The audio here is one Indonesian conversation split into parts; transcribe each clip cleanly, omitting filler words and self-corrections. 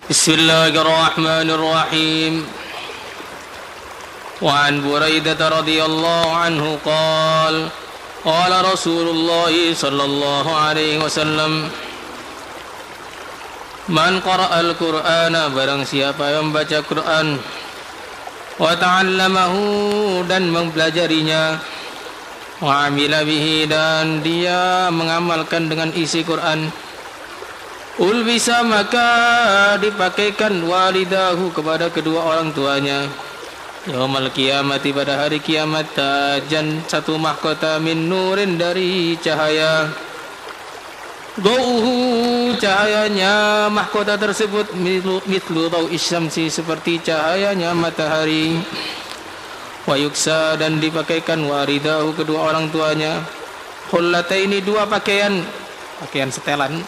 Bismillahirrahmanirrahim. Wa an Buraidah radhiyallahu anhu qala qala Rasulullah sallallahu alaihi wasallam, man qara'al Qur'ana, barang siapa yang membaca Quran, wa ta'allamahu, dan mempelajarinya, wa amila bihi, dan dia mengamalkan dengan isi Quran, ulbisa, maka dipakaikan walidahu, kepada kedua orang tuanya, yaumal qiyamati, pada hari kiamat, tajan, satu mahkota, min nurin, dari cahaya, Dauhu, cahayanya mahkota tersebut, mitlu dau'is syamsi, seperti cahayanya matahari. Wa yuksa, dan dipakaikan waridahu, kedua orang tuanya, hullataini, dua pakaian setelan,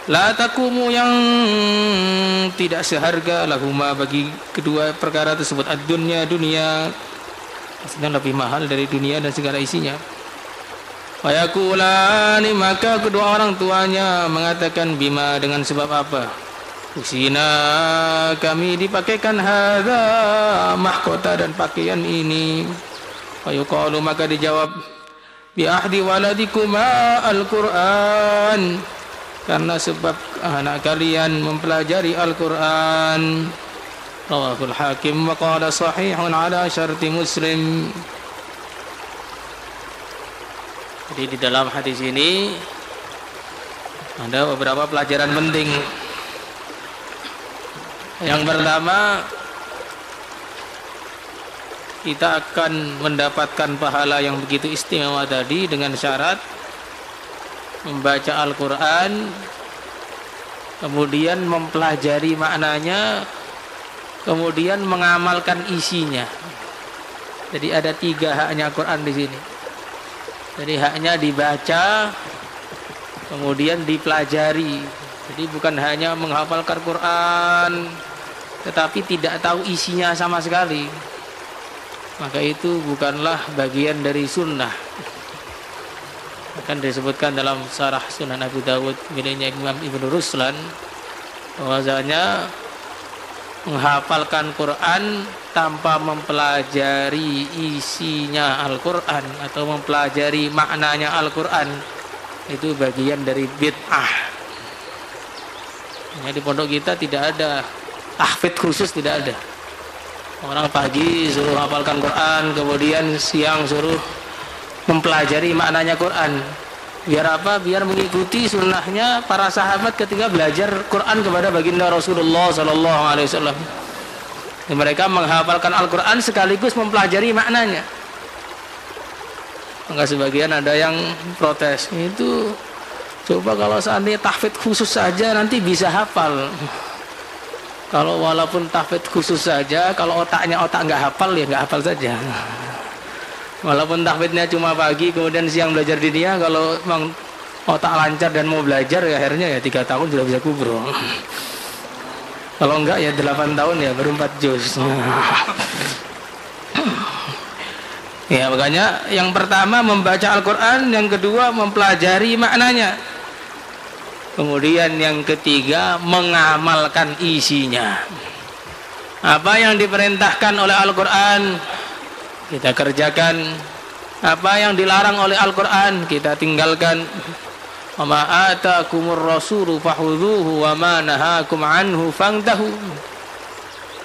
la takumu, yang tidak seharga, lahuma, bagi kedua perkara tersebut, ad-dunya, dunia, maksudnya lebih mahal dari dunia dan segala isinya. Wayakulani, maka kedua orang tuanya mengatakan, bima, dengan sebab apa, usina, kami dipakaikan hadza, mahkota dan pakaian ini. Wayuqalu, maka dijawab, bi ahdi waladikuma al-Qur'an, karena sebab anak kalian mempelajari Al-Qur'an. Rawahul Hakim wa qala sahihun ala syarti Muslim. Jadi di dalam hadis ini ada beberapa pelajaran penting. Yang pertama, kita akan mendapatkan pahala yang begitu istimewa tadi dengan syarat membaca Al-Quran, kemudian mempelajari maknanya, kemudian mengamalkan isinya. Jadi ada 3 haknya Quran di sini. Jadi haknya dibaca, kemudian dipelajari. Jadi bukan hanya menghafalkan Quran, tetapi tidak tahu isinya sama sekali, maka itu bukanlah bagian dari sunnah. Akan disebutkan dalam Syarah Sunan Abu Dawud miliknya Imam Ibnu Ruslan, bahwasanya menghafalkan Quran tanpa mempelajari isinya Al-Quran atau mempelajari maknanya Al-Quran, itu bagian dari bid'ah. Di pondok kita tidak ada tahfidz khusus, tidak ada. Orang pagi suruh hafalkan Quran, kemudian siang suruh mempelajari maknanya Quran. Biar apa? Biar mengikuti sunnahnya para sahabat ketika belajar Quran kepada baginda Rasulullah sallallahu alaihi wasallam. Mereka menghafalkan Al-Quran sekaligus mempelajari maknanya. Maka sebagian ada yang protes, itu coba kalau seandainya tahfidz khusus saja nanti bisa hafal. Kalau walaupun tahfidz khusus saja, kalau otak nggak hafal, ya nggak hafal saja. Walaupun tahfidnya cuma pagi, kemudian siang belajar di dia, kalau memang otak lancar dan mau belajar, ya akhirnya ya 3 tahun sudah bisa kubro. Kalau enggak ya 8 tahun ya baru 4 juz. Ya, makanya yang pertama membaca Al-Quran, yang kedua mempelajari maknanya, kemudian yang ketiga mengamalkan isinya. Apa yang diperintahkan oleh Al-Quran kita kerjakan, apa yang dilarang oleh Al-Quran kita tinggalkan. Wa ma ataakumur rasulu fakhudhuhu wa ma nahakum anhu fantahu.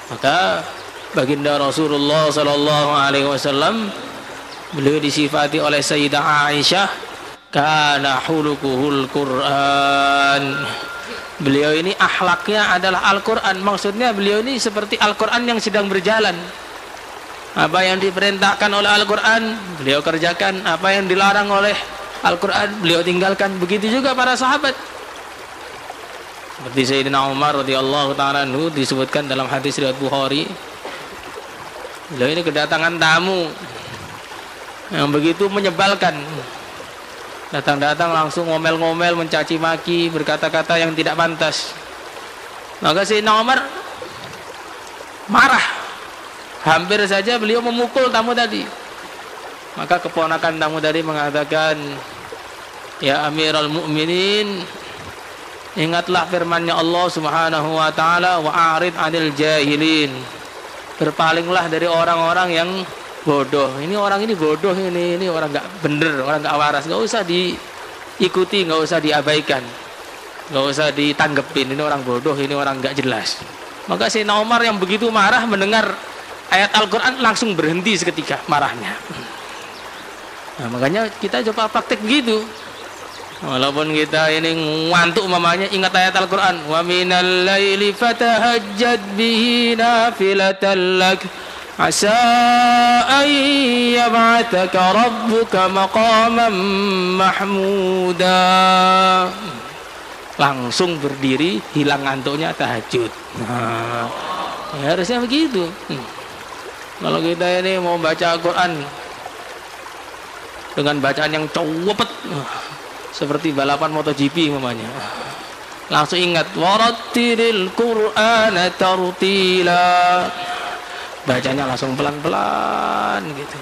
Maka baginda Rasulullah sallallahu alaihi wasallam, beliau disifati oleh Sayyidah Aisyah, kana khuluquhul Quran. Beliau ini akhlaknya adalah Al-Quran. Maksudnya beliau ini seperti Al-Quran yang sedang berjalan. Apa yang diperintahkan oleh Al-Quran beliau kerjakan, apa yang dilarang oleh Al-Quran beliau tinggalkan. Begitu juga para sahabat. Seperti Sayyidina Umar radhiyallahu ta'ala anhu, disebutkan dalam hadis riwayat Bukhari, beliau ini kedatangan tamu yang begitu menyebalkan. Datang-datang langsung ngomel-ngomel, mencaci maki, berkata-kata yang tidak pantas. Maka Sayyidina Umar marah, hampir saja beliau memukul tamu tadi. Maka keponakan tamu tadi mengatakan, ya Amirul Mukminin, Ingatlah firman-Nya Allah Subhanahu wa taala, wa a'rid 'anil jahilin. Berpalinglah dari orang-orang yang bodoh. Ini orang ini bodoh, ini orang enggak bener, orang enggak waras. Enggak usah diikuti, enggak usah diabaikan. Enggak usah ditanggepin, ini orang bodoh, ini orang enggak jelas. Maka Sayyidina Umar yang begitu marah mendengar ayat Al-Qur'an langsung berhenti seketika marahnya. Nah, makanya kita coba praktek begitu. Walaupun kita ini ngantuk mamanya, ingat ayat Al-Qur'an, wa minal laili fatahajjad bihi nafilatan lak asa an yab'athaka rabbuka maqaman mahmuda. Langsung berdiri, hilang ngantuknya, tahajud. Nah, ya harusnya begitu. Kalau kita ini mau baca Al-Qur'an dengan bacaan yang cepet, seperti balapan MotoGP mamanya, langsung ingat warattilil Qur'ana tartila, bacanya langsung pelan-pelan gitu.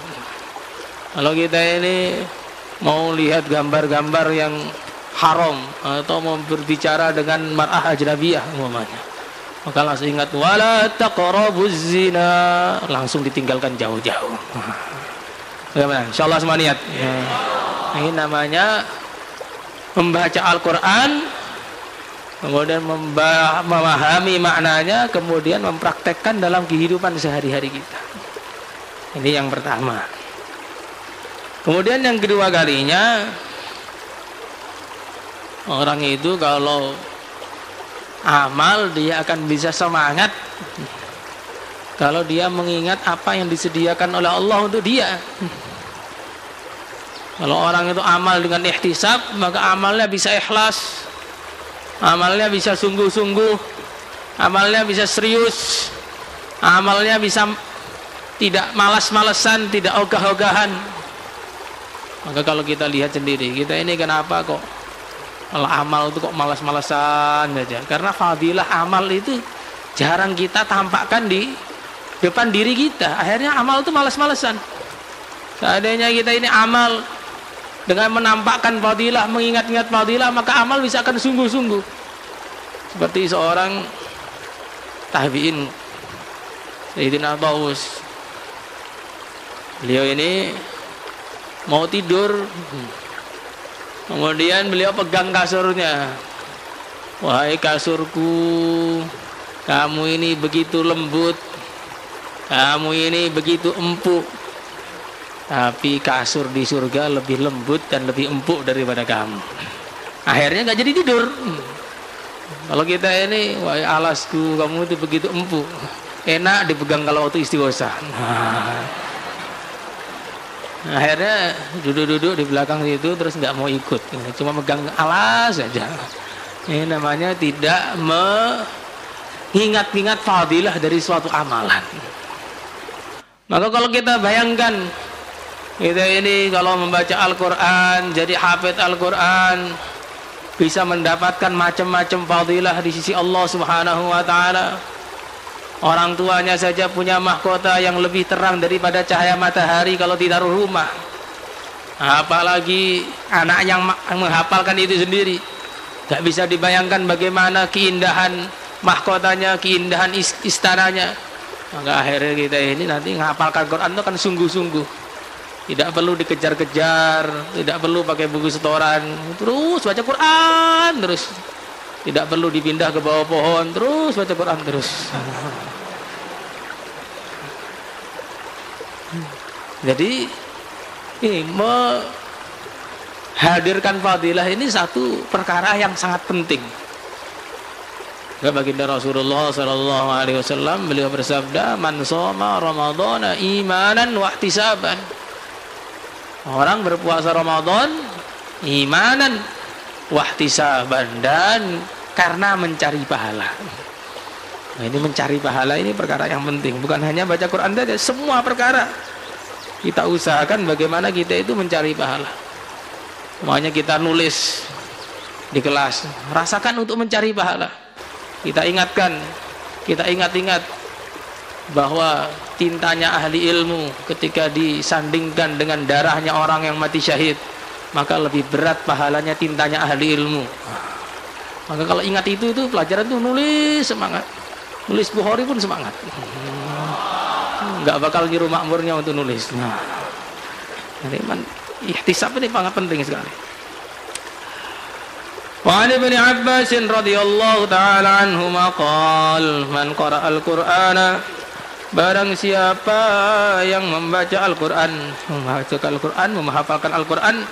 Kalau kita ini mau lihat gambar-gambar yang haram atau mau berbicara dengan mar'ah ajnabiyah mamanya, maka langsung ingat wala taqrabuz zina, langsung ditinggalkan jauh-jauh. Bagaimana? Insyaallah semua niat. Ini namanya membaca Al-Quran, kemudian memahami maknanya, kemudian mempraktekkan dalam kehidupan sehari-hari kita. Ini yang pertama. Kemudian yang kedua kalinya, orang itu kalau amal dia akan bisa semangat kalau dia mengingat apa yang disediakan oleh Allah untuk dia. Kalau orang itu amal dengan ihtisab, maka amalnya bisa ikhlas, amalnya bisa sungguh-sungguh, amalnya bisa serius, amalnya bisa tidak malas-malesan, tidak ogah-ogahan. Maka kalau kita lihat sendiri, kita ini kenapa kok kalau amal itu kok malas-malesan saja? Karena fadilah amal itu jarang kita tampakkan di depan diri kita. Akhirnya amal itu malas-malesan. Seandainya kita ini amal dengan menampakkan fadilah, mengingat-ingat fadilah, maka amal bisa akan sungguh-sungguh. Seperti seorang tabi'in, Sayyidina Tawus. Beliau ini mau tidur, kemudian beliau pegang kasurnya. Wahai kasurku, kamu ini begitu lembut, kamu ini begitu empuk, tapi kasur di surga lebih lembut dan lebih empuk daripada kamu. Akhirnya nggak jadi tidur. Kalau kita ini, wahai alasku, kamu itu begitu empuk, enak dipegang kalau waktu istighosa. Akhirnya duduk-duduk di belakang itu, terus nggak mau ikut, cuma megang alas saja. Ini namanya tidak mengingat-ingat fadilah dari suatu amalan. Maka kalau kita bayangkan, kita ini kalau membaca Al-Quran, jadi hafidz Al-Quran, bisa mendapatkan macam-macam fadilah di sisi Allah Subhanahu wa ta'ala. Orang tuanya saja punya mahkota yang lebih terang daripada cahaya matahari kalau di dalam rumah. Apalagi anak yang menghafalkan itu sendiri. Gak bisa dibayangkan bagaimana keindahan mahkotanya, keindahan istananya. Maka akhirnya kita ini nanti menghafalkan Quran itu kan sungguh-sungguh. Tidak perlu dikejar-kejar, tidak perlu pakai buku setoran, terus baca Quran terus. Tidak perlu dipindah ke bawah pohon, terus baca Quran terus. Jadi ini menghadirkan fadilah ini satu perkara yang sangat penting. Baginda Rasulullah sallallahu alaihi wasallam beliau bersabda, "Man shoma Ramadhana imanan wa ihtisaban." Orang berpuasa Ramadan imanan wa ihtisaban, dan karena mencari pahala. Nah, ini mencari pahala ini perkara yang penting, bukan hanya baca Quran saja, semua perkara kita usahakan bagaimana kita itu mencari pahala. Makanya kita nulis di kelas, rasakan untuk mencari pahala. Kita ingatkan, kita ingat-ingat bahwa tintanya ahli ilmu ketika disandingkan dengan darahnya orang yang mati syahid, maka lebih berat pahalanya tintanya ahli ilmu. Maka kalau ingat itu pelajaran itu nulis semangat. Nulis Bukhari pun semangat. Enggak bakal nyuruh makmurnya untuk nulis. Nah, jadi ihtisab ini sangat penting sekali. Wa an Ibnu Abbas radhiyallahu taala anhuma qala man qara'a al-Qur'ana, barang siapa yang membaca Al-Qur'an, menghafalkan Al-Qur'an,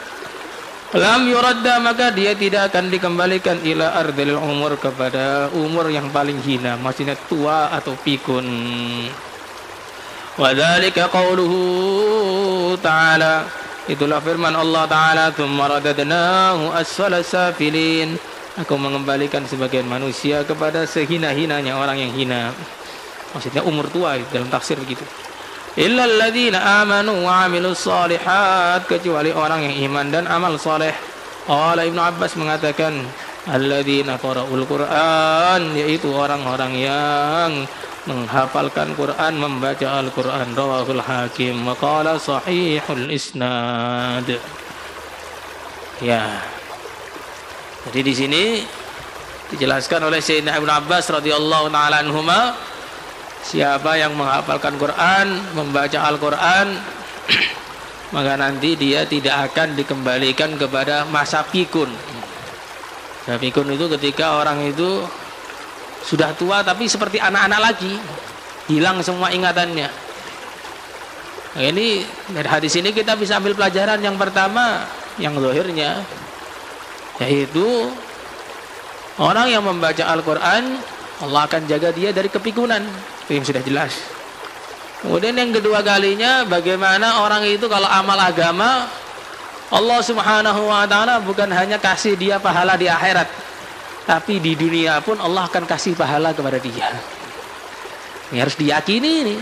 lam yuradda, maka dia tidak akan dikembalikan ila ardhil umur, kepada umur yang paling hina, maksudnya tua atau pikun. Wa dzalika qauluhu ta'ala, itulah firman Allah Ta'ala, tsumma radadnahu asfala safilin, aku mengembalikan sebagian manusia kepada sehina-hinanya orang yang hina, maksudnya umur tua dalam tafsir begitu. Illal ladzina amanu wa 'amilus shalihat, kecuali orang yang iman dan amal saleh. Qala Ibnu Abbas mengatakan, alladzina qara'ul Qur'an, yaitu orang-orang yang menghafalkan Quran, membaca Al-Quran. Rawahul Hakim wa qala sahihul isnad. Ya. Jadi di sini dijelaskan oleh Sayyidina Ibnu Abbas radhiyallahu taala anhuma, siapa yang menghafalkan Quran, membaca Al-Quran, maka nanti dia tidak akan dikembalikan kepada masa pikun. Masa pikun itu ketika orang itu sudah tua tapi seperti anak-anak lagi, hilang semua ingatannya. Nah, ini dari hadis ini kita bisa ambil pelajaran yang pertama, yang zahirnya, yaitu orang yang membaca Al-Quran, Allah akan jaga dia dari kepikunan. Itu yang sudah jelas. Kemudian yang kedua kalinya, bagaimana orang itu kalau amal agama, Allah Subhanahu wa ta'ala bukan hanya kasih dia pahala di akhirat, tapi di dunia pun Allah akan kasih pahala kepada dia. Ini harus diyakini ini.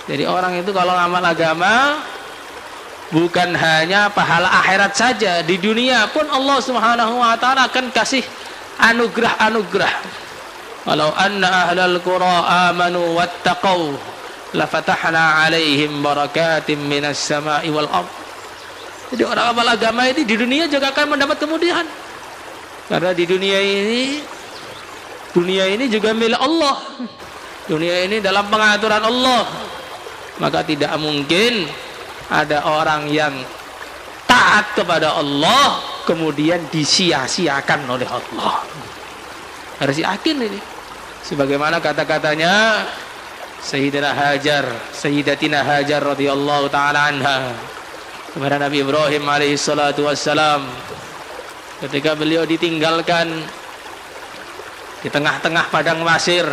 Jadi orang itu kalau amal agama, bukan hanya pahala akhirat saja, di dunia pun Allah Subhanahu wa ta'ala akan kasih anugerah-anugerah. Walau anna ahlal qura amanu wattaqau lafatahna alaihim barakatim minas sama'i wal ard. Jadi orang amal agama ini di dunia juga akan mendapat kemudahan. Karena di dunia ini juga milik Allah. Dunia ini dalam pengaturan Allah. Maka tidak mungkin ada orang yang taat kepada Allah kemudian disia-siakan oleh Allah. Harus yakin ini. Sebagaimana kata-katanya Sayyidatina Hajar radhiyallahu taala anha kepada Nabi Ibrahim alaihi salatu wassalam, ketika beliau ditinggalkan di tengah-tengah padang pasir,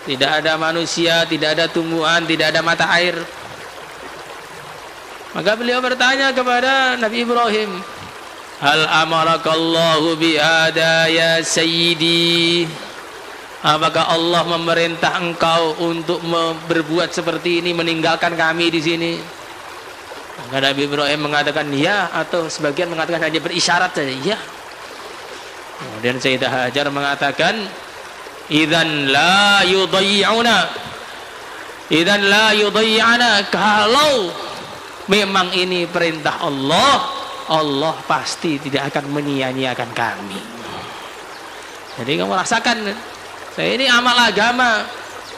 tidak ada manusia, tidak ada tumbuhan, tidak ada mata air. Maka beliau bertanya kepada Nabi Ibrahim, hal amarakallahu bihada ya sayyidi, apakah Allah memerintah engkau untuk berbuat seperti ini, meninggalkan kami di sini? Maka Nabi Ibrahim mengatakan ya, atau sebagian mengatakan hanya berisyarat saja, ya. Kemudian Sayyidah Hajar mengatakan, idzan la yudayyi'una, kalau memang ini perintah Allah, Allah pasti tidak akan menyia-nyiakan kami. Jadi kamu rasakan, saya ini amal agama,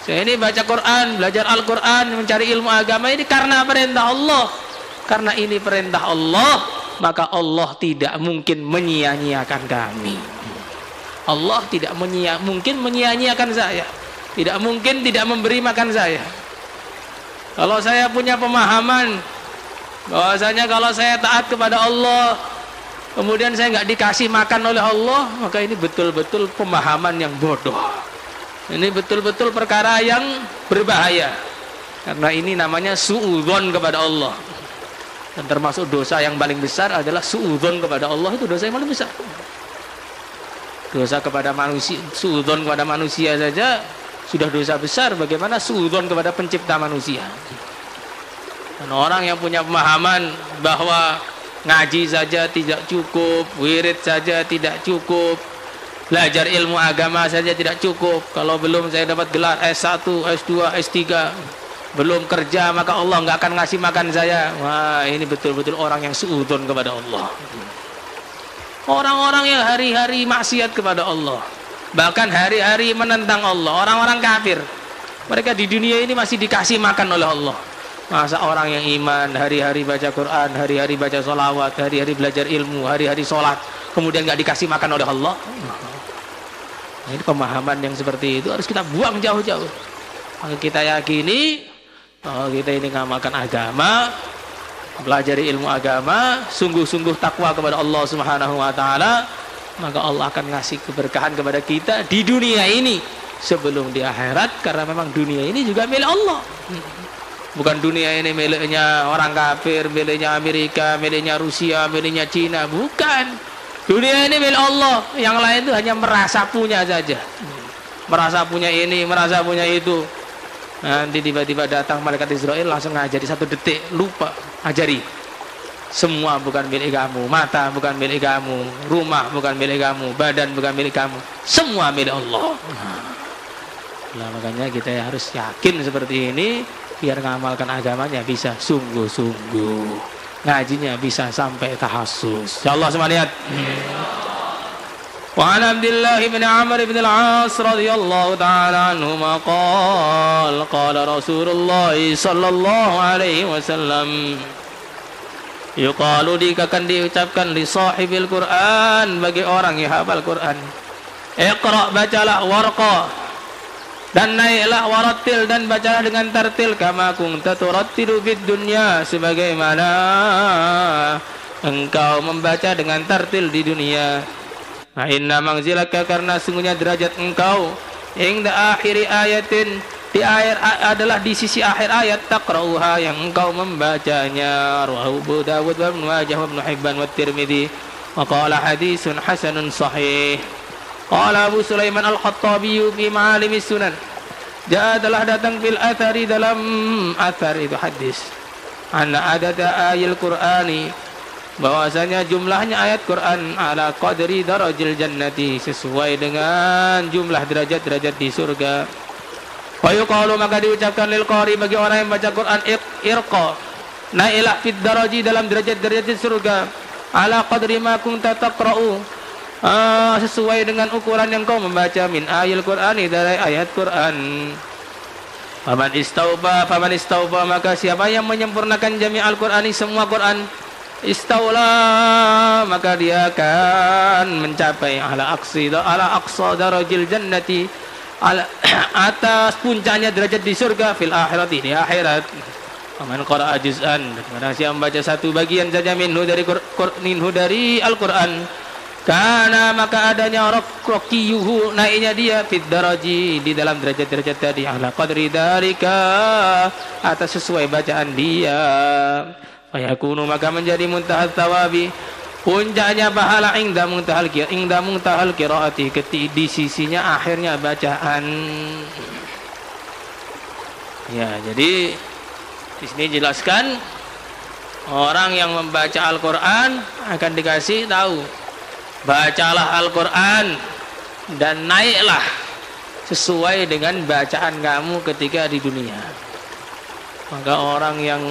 saya ini baca Quran, belajar Al-Quran, mencari ilmu agama ini karena perintah Allah. Karena ini perintah Allah, maka Allah tidak mungkin menyia-nyiakan kami. Allah tidak mungkin menyia-nyiakan saya, tidak mungkin tidak memberi makan saya. Kalau saya punya pemahaman bahwasanya kalau saya taat kepada Allah, kemudian saya nggak dikasih makan oleh Allah, maka ini betul-betul pemahaman yang bodoh. Ini betul-betul perkara yang berbahaya. Karena ini namanya suudzon kepada Allah. Dan termasuk dosa yang paling besar adalah suudzon kepada Allah, itu dosa yang paling besar. Dosa kepada manusia, suudzon kepada manusia saja sudah dosa besar, bagaimana suudzon kepada pencipta manusia. Dan orang yang punya pemahaman bahwa ngaji saja tidak cukup, wirid saja tidak cukup, belajar ilmu agama saja tidak cukup, kalau belum saya dapat gelar S1, S2, S3, belum kerja maka Allah nggak akan ngasih makan saya. Wah, ini betul-betul orang yang suudzon kepada Allah. Orang-orang yang hari-hari maksiat kepada Allah, bahkan hari-hari menentang Allah, orang-orang kafir, mereka di dunia ini masih dikasih makan oleh Allah. Masa orang yang iman, hari-hari baca Quran, hari-hari baca sholawat, hari-hari belajar ilmu, hari-hari sholat, kemudian nggak dikasih makan oleh Allah? Nah, ini pemahaman yang seperti itu harus kita buang jauh-jauh. Maka kita yakini bahwa kita ini ngamalkan agama, pelajari ilmu agama, sungguh-sungguh takwa kepada Allah Subhanahu wa taala, maka Allah akan ngasih keberkahan kepada kita di dunia ini sebelum di akhirat, karena memang dunia ini juga milik Allah. Bukan dunia ini miliknya orang kafir, miliknya Amerika, miliknya Rusia, miliknya Cina, bukan. Dunia ini milik Allah, yang lain itu hanya merasa punya saja. Merasa punya ini, merasa punya itu. Nanti tiba-tiba datang malaikat Israel langsung ngajari 1 detik, lupa ajari. Semua bukan milik kamu, mata bukan milik kamu, rumah bukan milik kamu, badan bukan milik kamu, semua milik Allah. Nah, makanya kita harus yakin seperti ini, biar ngamalkan agamanya bisa sungguh-sungguh, ngajinya bisa sampai tahassus. Insyaallah semuanya. Wa an Abdullah bin Amr bin al-As radhiyallahu ta'ala anhuma qala Rasulullah sallallahu alaihi wasallam, yuqalu akan diucapkan li sahibil Quran, bagi orang yang hafal Quran, iqra, bacalah, warqa, dan naiklah, warattil, dan bacalah dengan tartil, kama kunta turattilu fid dunya, sebagaimana engkau membaca dengan tartil di dunia. Nah, inna manzilaka, karena sungguhnya derajat engkau, inda akhiri ayatin, di akhir adalah di sisi akhir ayat, taqra'uha, yang engkau membacanya. Rawahu Abu Dawud wa Ibnu Majah wa Ibnu Hibban wa Tirmidzi wa qala haditsun hasanun sahih. Qala Abu Sulaiman Al-Khattabi fi Ma'alimis Sunan, telah datang bil athari, dalam athar itu hadis, anna adada ayil Qur'ani, bahwasanya jumlahnya ayat Quran, ala qadri darajil jannati, sesuai dengan jumlah derajat-derajat di surga. Wa yuqalu, maka diucapkan lil qari, bagi orang yang baca Quran, irqa, naiklah fid daraji, dalam derajat-derajat di surga, ala qadri ma kunta taqra'u, sesuai dengan ukuran yang kau membaca, min ayil Qur'ani, dari ayat Quran. Faman istaufa, maka siapa yang menyempurnakan jami' al-Qur'ani, semua Quran, istaula, maka dia akan mencapai ala aqsa darajil jannati, atas puncaknya derajat di surga, fil akhirati, di akhirat. Faman qara'a juz'an, karena siapa membaca satu bagian saja minhu dari Al-Quran, karena maka adanya raqiyuhu, naiknya dia, fid daraji, di dalam derajat-derajat tadi, ala qadri dalika, atas sesuai bacaan dia. Fayakunu, maka menjadi muntahal tawabi, puncaknya pahala, inda muntahal qiraati, di sisinya akhirnya bacaan. Ya, jadi di sini jelaskan orang yang membaca Al-Qur'an akan dikasih tahu, bacalah Al-Qur'an dan naiklah sesuai dengan bacaan kamu ketika di dunia. Maka orang yang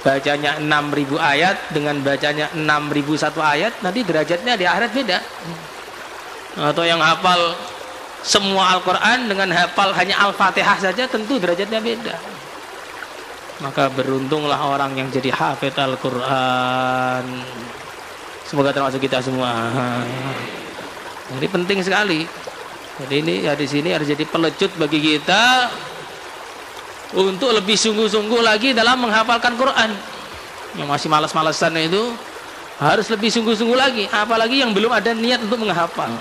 bacanya 6.000 ayat dengan bacanya 6.001 ayat, nanti derajatnya di akhirat beda. Atau yang hafal semua Al-Quran dengan hafal hanya Al-Fatihah saja, tentu derajatnya beda. Maka beruntunglah orang yang jadi hafid Al-Quran. Semoga termasuk kita semua. Jadi penting sekali. Jadi ini di sini harus jadi pelecut bagi kita untuk lebih sungguh-sungguh lagi dalam menghafalkan Quran. Yang masih malas-malasan itu harus lebih sungguh-sungguh lagi, apalagi yang belum ada niat untuk menghafal.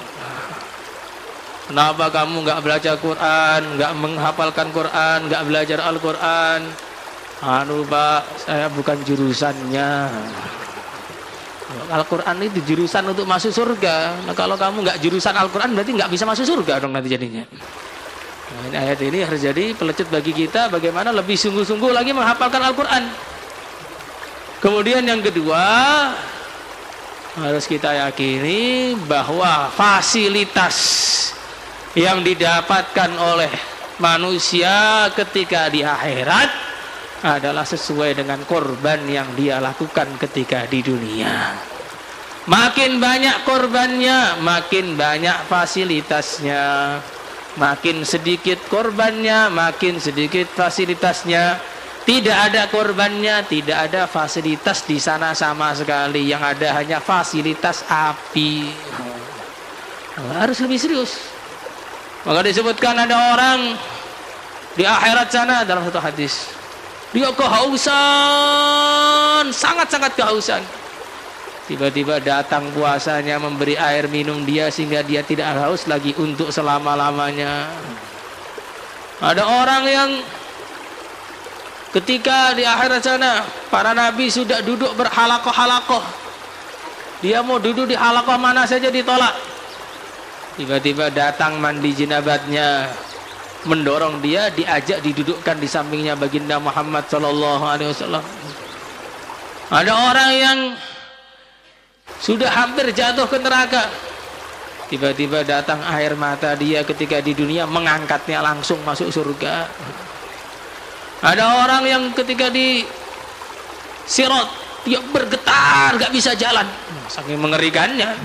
Kenapa kamu nggak belajar Quran, nggak menghafalkan Quran, nggak belajar Al-Quran? Pak, saya bukan jurusannya. Al-Quran itu jurusan untuk masuk surga. Nah, kalau kamu nggak jurusan Al-Quran, berarti nggak bisa masuk surga dong nanti jadinya. Nah, ayat ini harus jadi pelecut bagi kita bagaimana lebih sungguh-sungguh lagi menghafalkan Al-Quran. Kemudian yang kedua, harus kita yakini bahwa fasilitas yang didapatkan oleh manusia ketika di akhirat adalah sesuai dengan korban yang dia lakukan ketika di dunia. Makin banyak korbannya, makin banyak fasilitasnya. Makin sedikit korbannya, makin sedikit fasilitasnya. Tidak ada korbannya, tidak ada fasilitas di sana sama sekali. Yang ada hanya fasilitas api. Harus lebih serius. Maka disebutkan ada orang di akhirat sana dalam satu hadis, dia kehausan, sangat-sangat kehausan. Tiba-tiba datang puasanya memberi air minum dia sehingga dia tidak haus lagi untuk selama-lamanya. Ada orang yang ketika di akhirat sana para nabi sudah duduk berhalakoh-halakoh, dia mau duduk di halakoh mana saja ditolak. Tiba-tiba datang mandi jenabatnya, mendorong dia, diajak didudukkan di sampingnya baginda Muhammad SAW. Ada orang yang sudah hampir jatuh ke neraka, tiba-tiba datang air mata dia ketika di dunia, mengangkatnya langsung masuk surga. Ada orang yang ketika di Sirat dia bergetar, gak bisa jalan, saking mengerikannya.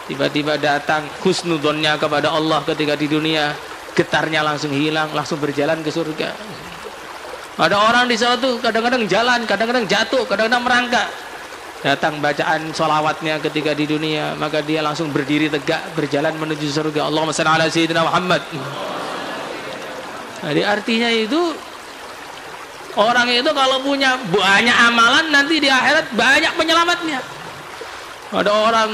Tiba-tiba datang husnudonnya kepada Allah ketika di dunia, getarnya langsung hilang, langsung berjalan ke surga. Ada orang di sana tuh kadang-kadang jalan, kadang-kadang jatuh, kadang-kadang merangkak. Datang bacaan sholawatnya ketika di dunia, maka dia langsung berdiri tegak, berjalan menuju surga. Allahumma shalli ala sayyidina Muhammad. Jadi artinya itu, orang itu kalau punya banyak amalan, nanti di akhirat banyak penyelamatnya. Ada orang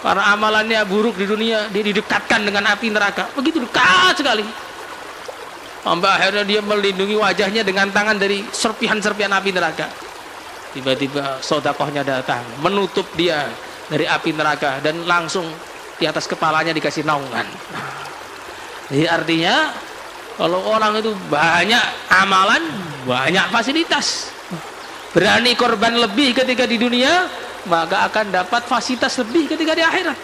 karena amalannya buruk di dunia, dia didekatkan dengan api neraka, begitu dekat sekali, sampai akhirnya dia melindungi wajahnya dengan tangan dari serpihan-serpihan api neraka. Tiba-tiba sodakohnya datang, menutup dia dari api neraka, dan langsung di atas kepalanya dikasih naungan. Jadi artinya kalau orang itu banyak amalan, banyak fasilitas, berani korban lebih ketika di dunia, maka akan dapat fasilitas lebih ketika di akhirat.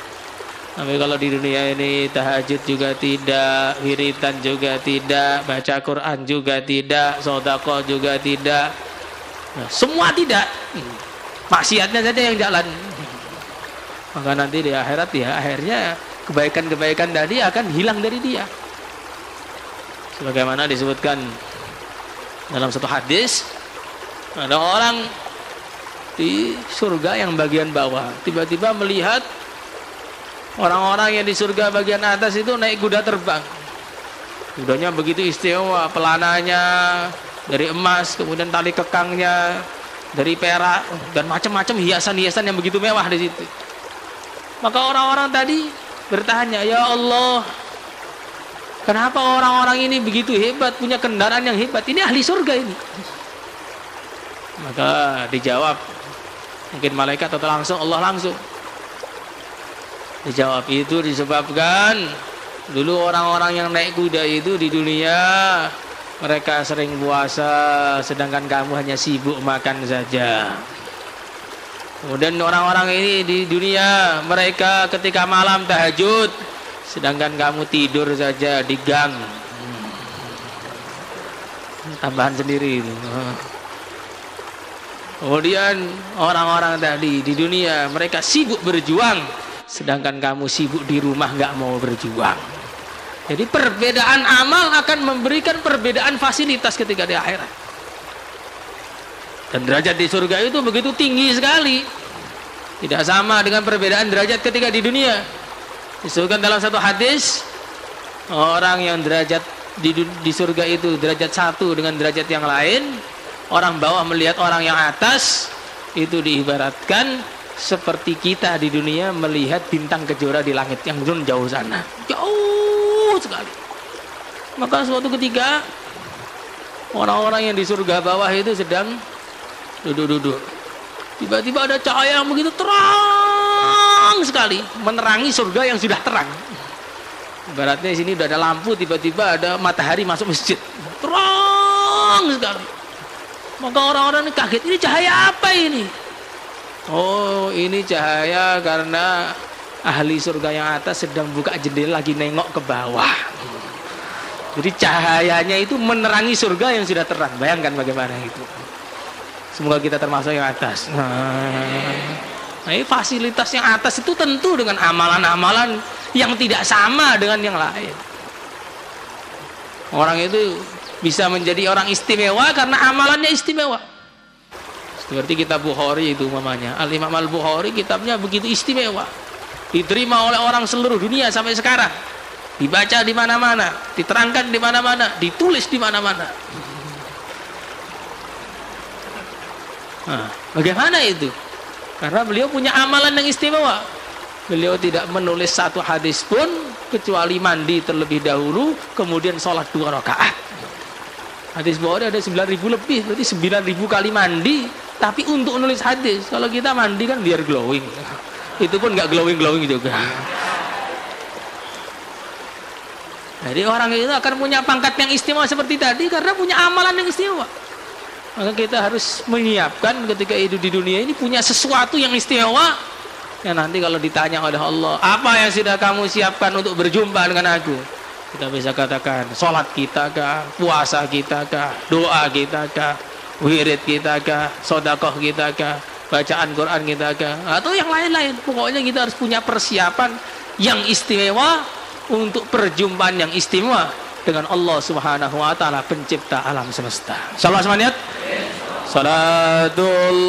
Tapi kalau di dunia ini tahajud juga tidak, wiridan juga tidak, baca Quran juga tidak, sedekah juga tidak, nah, semua tidak, maksiatnya saja yang jalan. Maka nanti di akhirat ya akhirnya kebaikan-kebaikan tadi akan hilang dari dia. Sebagaimana disebutkan dalam satu hadis, ada orang di surga yang bagian bawah, tiba-tiba melihat orang-orang yang di surga bagian atas itu naik kuda terbang. Kudanya begitu istimewa, pelananya dari emas, kemudian tali kekangnya dari perak, dan macam-macam hiasan-hiasan yang begitu mewah di situ. Maka orang-orang tadi bertanya, ya Allah, kenapa orang-orang ini begitu hebat, punya kendaraan yang hebat, ini ahli surga ini? Maka dijawab, mungkin malaikat atau langsung Allah langsung dijawab, itu disebabkan dulu orang-orang yang naik kuda itu di dunia mereka sering puasa, sedangkan kamu hanya sibuk makan saja. Kemudian orang-orang ini di dunia mereka ketika malam tahajud, sedangkan kamu tidur saja di gang. Tambahan sendiri itu. Kemudian orang-orang tadi di dunia mereka sibuk berjuang, sedangkan kamu sibuk di rumah nggak mau berjuang. Jadi perbedaan amal akan memberikan perbedaan fasilitas ketika di akhirat. Dan derajat di surga itu begitu tinggi sekali, tidak sama dengan perbedaan derajat ketika di dunia. Disebutkan dalam satu hadis, orang yang derajat di surga itu derajat satu dengan derajat yang lain, orang bawah melihat orang yang atas, itu diibaratkan seperti kita di dunia melihat bintang kejora di langit yang jauh sana, jauh sekali. Maka suatu ketika orang-orang yang di surga bawah itu sedang duduk-duduk, tiba-tiba ada cahaya yang begitu terang sekali menerangi surga yang sudah terang. Ibaratnya di sini udah ada lampu, tiba-tiba ada matahari masuk masjid, terang sekali. Maka orang-orang ini kaget, ini cahaya apa ini? Oh, ini cahaya karena ahli surga yang atas sedang buka jendela lagi nengok ke bawah. Jadi cahayanya itu menerangi surga yang sudah terang. Bayangkan bagaimana itu. Semoga kita termasuk yang atas. Nah, ini fasilitas yang atas itu tentu dengan amalan-amalan yang tidak sama dengan yang lain. Orang itu bisa menjadi orang istimewa karena amalannya istimewa. Seperti kitab Bukhari itu umpamanya. Al-Imam Al-Bukhari kitabnya begitu istimewa. Diterima oleh orang seluruh dunia sampai sekarang. Dibaca di mana-mana, diterangkan di mana-mana, ditulis di mana-mana. Nah, bagaimana itu? Karena beliau punya amalan yang istimewa. Beliau tidak menulis satu hadis pun kecuali mandi terlebih dahulu, kemudian sholat 2 rakaat. Hadis Bukhari ada 9.000 lebih, berarti 9.000 kali mandi. Tapi untuk nulis hadis, kalau kita mandi kan biar glowing. Itu pun nggak glowing juga. Jadi orang itu akan punya pangkat yang istimewa seperti tadi karena punya amalan yang istimewa. Maka kita harus menyiapkan ketika hidup di dunia ini punya sesuatu yang istimewa. Ya nanti kalau ditanya oleh Allah, apa yang sudah kamu siapkan untuk berjumpa dengan aku? Kita bisa katakan, sholat kita kah, puasa kita kah, doa kita kah, wirid kita kah, sodakoh kita kah, bacaan Quran kita kah, atau yang lain-lain. Pokoknya kita harus punya persiapan yang istimewa untuk perjumpaan yang istimewa dengan Allah Subhanahu wa taala, pencipta alam semesta. Insyaallah semuanya. Salatullah